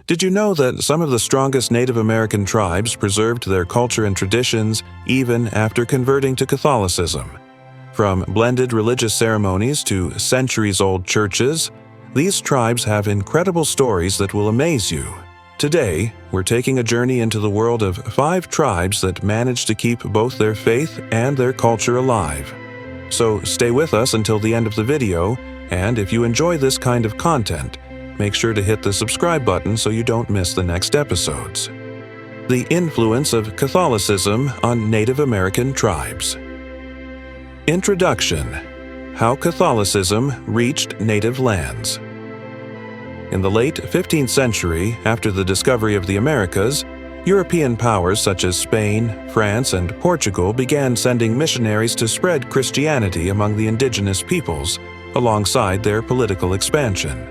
Did you know that some of the strongest Native American tribes preserved their culture and traditions even after converting to Catholicism? From blended religious ceremonies to centuries-old churches, these tribes have incredible stories that will amaze you. Today, we're taking a journey into the world of 5 tribes that managed to keep both their faith and their culture alive. So stay with us until the end of the video, and if you enjoy this kind of content, make sure to hit the subscribe button so you don't miss the next episodes. The influence of Catholicism on Native American tribes. Introduction: How Catholicism Reached Native Lands. In the late 15th century, after the discovery of the Americas, European powers such as Spain, France, and Portugal began sending missionaries to spread Christianity among the indigenous peoples, alongside their political expansion.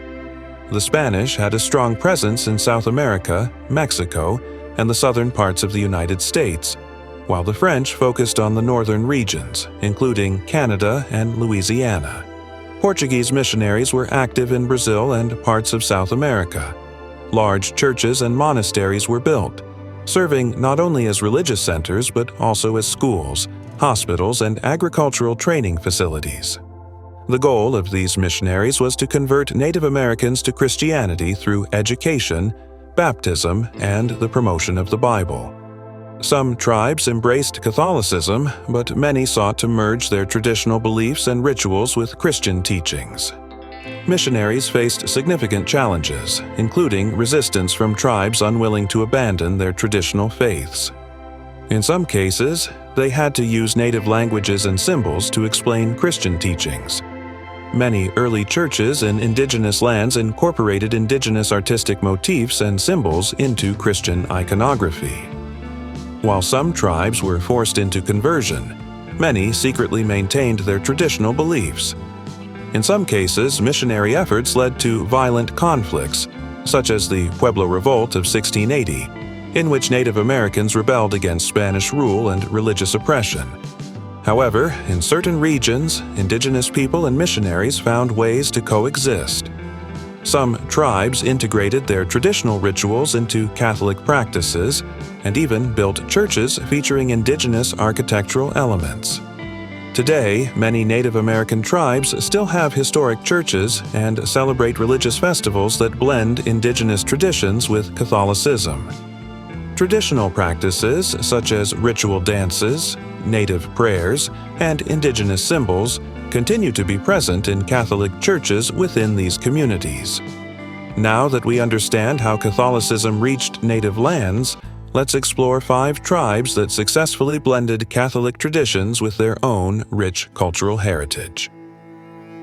The Spanish had a strong presence in South America, Mexico, and the southern parts of the United States, while the French focused on the northern regions, including Canada and Louisiana. Portuguese missionaries were active in Brazil and parts of South America. Large churches and monasteries were built, serving not only as religious centers but also as schools, hospitals, and agricultural training facilities. The goal of these missionaries was to convert Native Americans to Christianity through education, baptism, and the promotion of the Bible. Some tribes embraced Catholicism, but many sought to merge their traditional beliefs and rituals with Christian teachings. Missionaries faced significant challenges, including resistance from tribes unwilling to abandon their traditional faiths. In some cases, they had to use native languages and symbols to explain Christian teachings. Many early churches in indigenous lands incorporated indigenous artistic motifs and symbols into Christian iconography. While some tribes were forced into conversion, many secretly maintained their traditional beliefs. In some cases, missionary efforts led to violent conflicts, such as the Pueblo Revolt of 1680, in which Native Americans rebelled against Spanish rule and religious oppression. However, in certain regions, indigenous people and missionaries found ways to coexist. Some tribes integrated their traditional rituals into Catholic practices and even built churches featuring indigenous architectural elements. Today, many Native American tribes still have historic churches and celebrate religious festivals that blend indigenous traditions with Catholicism. Traditional practices such as ritual dances, native prayers, and indigenous symbols continue to be present in Catholic churches within these communities. Now that we understand how Catholicism reached native lands, let's explore 5 tribes that successfully blended Catholic traditions with their own rich cultural heritage.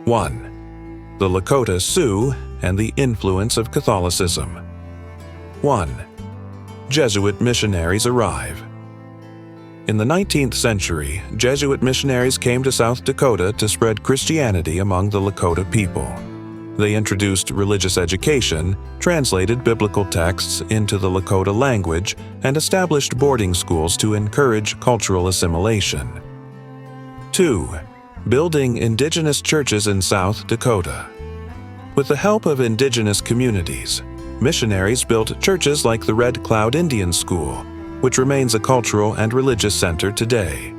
1. The Lakota Sioux and the influence of Catholicism. 1. Jesuit missionaries arrive. In the 19th century, Jesuit missionaries came to South Dakota to spread Christianity among the Lakota people. They introduced religious education, translated biblical texts into the Lakota language, and established boarding schools to encourage cultural assimilation. 2. Building indigenous churches in South Dakota. With the help of indigenous communities, missionaries built churches like the Red Cloud Indian School, which remains a cultural and religious center today.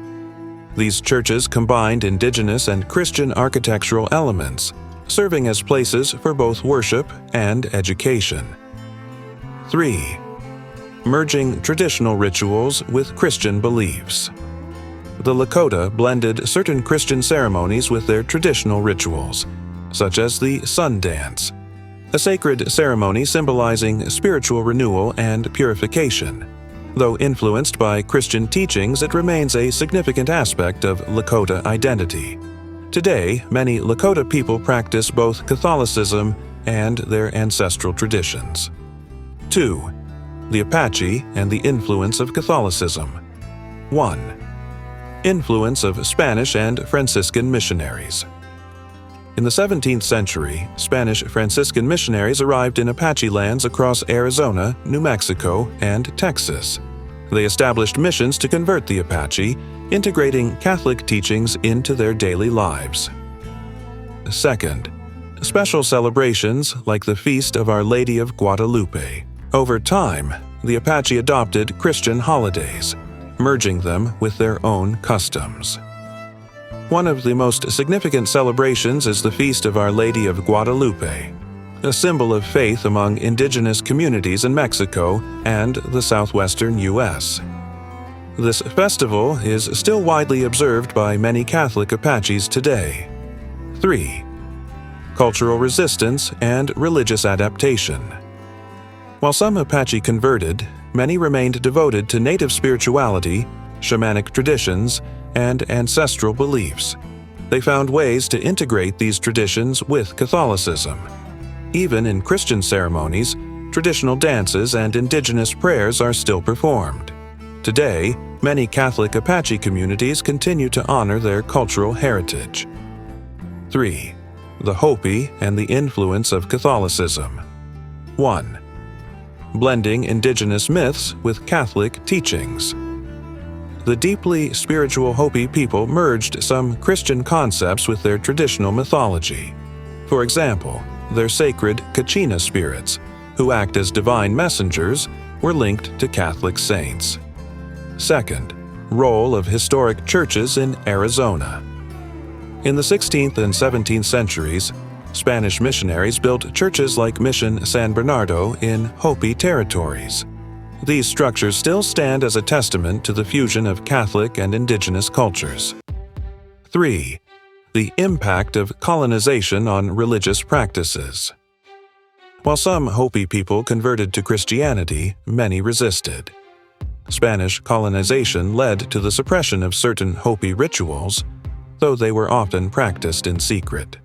These churches combined indigenous and Christian architectural elements, serving as places for both worship and education. 3. Merging traditional rituals with Christian beliefs. The Lakota blended certain Christian ceremonies with their traditional rituals, such as the sun dance, a sacred ceremony symbolizing spiritual renewal and purification. Though influenced by Christian teachings, it remains a significant aspect of Lakota identity. Today, many Lakota people practice both Catholicism and their ancestral traditions. 2. The Apache and the influence of Catholicism. 1. Influence of Spanish and Franciscan missionaries. In the 17th century, Spanish Franciscan missionaries arrived in Apache lands across Arizona, New Mexico, and Texas. They established missions to convert the Apache, integrating Catholic teachings into their daily lives. Second, special celebrations like the Feast of Our Lady of Guadalupe, Over time, the Apache adopted Christian holidays, merging them with their own customs. One of the most significant celebrations is the Feast of Our Lady of Guadalupe, a symbol of faith among indigenous communities in Mexico and the southwestern U.S. This festival is still widely observed by many Catholic Apaches today. 3. Cultural resistance and religious adaptation. While some Apache converted, many remained devoted to native spirituality, shamanic traditions, and ancestral beliefs. They found ways to integrate these traditions with Catholicism. Even in Christian ceremonies, traditional dances and indigenous prayers are still performed. Today, many Catholic Apache communities continue to honor their cultural heritage. 3. The Hopi and the influence of Catholicism. 1. Blending indigenous myths with Catholic teachings. The deeply spiritual Hopi people merged some Christian concepts with their traditional mythology. For example, their sacred Kachina spirits, who act as divine messengers, were linked to Catholic saints. Second, role of historic churches in Arizona. In the 16th and 17th centuries, Spanish missionaries built churches like Mission San Bernardo in Hopi territories. These structures still stand as a testament to the fusion of Catholic and indigenous cultures. 3. The impact of colonization on religious practices. While some Hopi people converted to Christianity, many resisted. Spanish colonization led to the suppression of certain Hopi rituals, though they were often practiced in secret.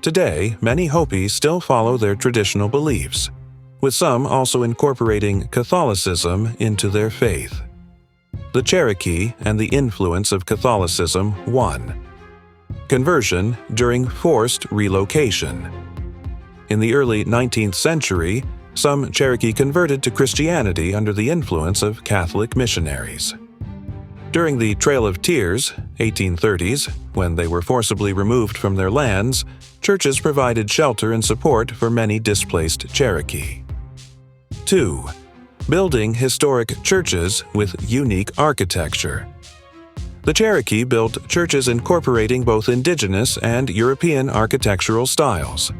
Today, many Hopi still follow their traditional beliefs, with some also incorporating Catholicism into their faith. The Cherokee and the influence of Catholicism. 1. Conversion during forced relocation. In the early 19th century, some Cherokee converted to Christianity under the influence of Catholic missionaries. During the Trail of Tears, 1830s, when they were forcibly removed from their lands, churches provided shelter and support for many displaced Cherokee. 2. Building historic churches with unique architecture. The Cherokee built churches incorporating both indigenous and European architectural styles.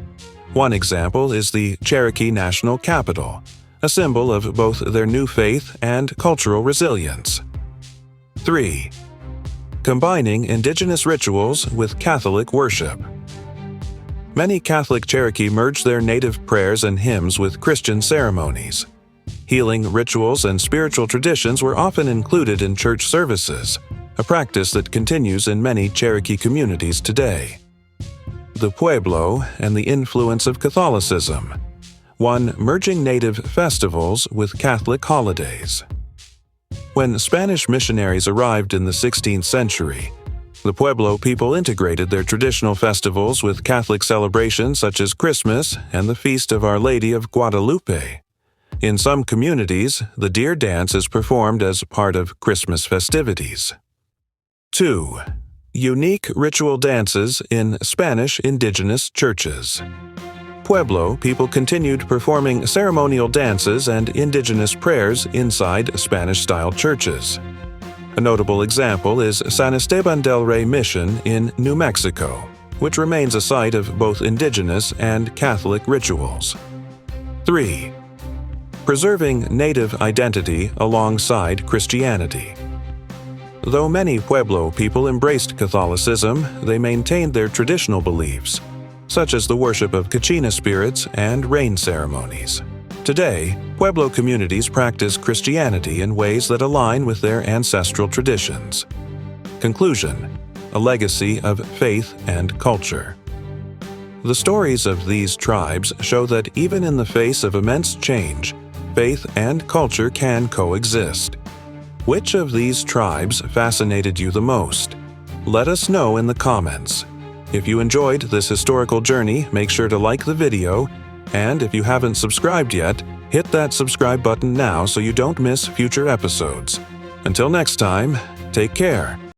One example is the Cherokee National Capitol, a symbol of both their new faith and cultural resilience. 3. Combining indigenous rituals with Catholic worship. Many Catholic Cherokee merged their native prayers and hymns with Christian ceremonies. Healing rituals and spiritual traditions were often included in church services, a practice that continues in many Cherokee communities today. The Pueblo and the influence of Catholicism. 1. Merging native festivals with Catholic holidays. When Spanish missionaries arrived in the 16th century, the Pueblo people integrated their traditional festivals with Catholic celebrations such as Christmas and the Feast of Our Lady of Guadalupe. In some communities, the deer dance is performed as part of Christmas festivities. 2. Unique ritual dances in Spanish indigenous churches. Pueblo people continued performing ceremonial dances and indigenous prayers inside Spanish-style churches. A notable example is San Esteban del Rey Mission in New Mexico, which remains a site of both indigenous and Catholic rituals. 3. Preserving native identity alongside Christianity. Though many Pueblo people embraced Catholicism, they maintained their traditional beliefs, such as the worship of Kachina spirits and rain ceremonies. Today, Pueblo communities practice Christianity in ways that align with their ancestral traditions. Conclusion: a legacy of faith and culture. The stories of these tribes show that even in the face of immense change, faith and culture can coexist. Which of these tribes fascinated you the most? Let us know in the comments. If you enjoyed this historical journey, make sure to like the video, and if you haven't subscribed yet, hit that subscribe button now so you don't miss future episodes. Until next time, take care